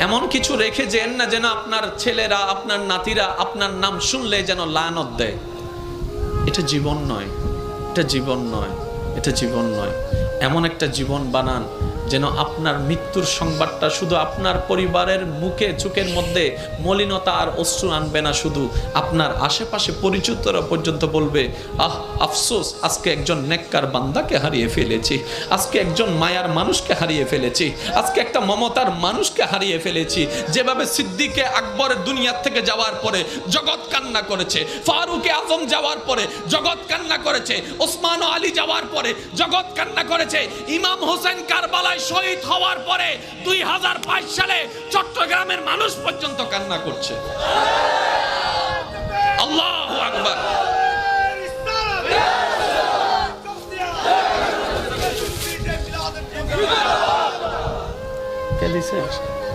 এমন কিছু রেখে যেন না যেন আপনার ছেলেরা, আপনার নাতিরা আপনার নাম শুনলে যেন লানত দেয়। এটা জীবন নয়, এটা জীবন নয়, এটা জীবন নয়। এমন একটা জীবন বানান যেন আপনার মৃত্যুর সংবাদটা শুধু আপনার পরিবারের মুখে চোখের মধ্যে মলিনতা আর অশ্রু আনবে না, শুধু আপনার আশেপাশে পরিচিতরা পর্যন্ত বলবে, আহ আফসোস, আজকে একজন নেককার বান্দাকে হারিয়ে ফেলেছি, আজকে একজন মায়ার মানুষকে হারিয়ে ফেলেছি, আজকে একটা মমতার মানুষকে হারিয়ে ফেলেছি। যেভাবে সিদ্দিকে আকবরের দুনিয়া থেকে যাওয়ার পরে জগৎ কান্না করেছে, ফারুকে আজম যাওয়ার পরে জগৎ কান্না করেছে, ওসমান ও আলী যাওয়ার পরে জগৎ কান্না করেছে, ইমাম হোসেন কারবালায় শহীদ হওয়ার পরে 2022 সালে চট্টগ্রামের মানুষ পর্যন্ত কান্না করছে। আল্লাহু আকবার। কে দিছে?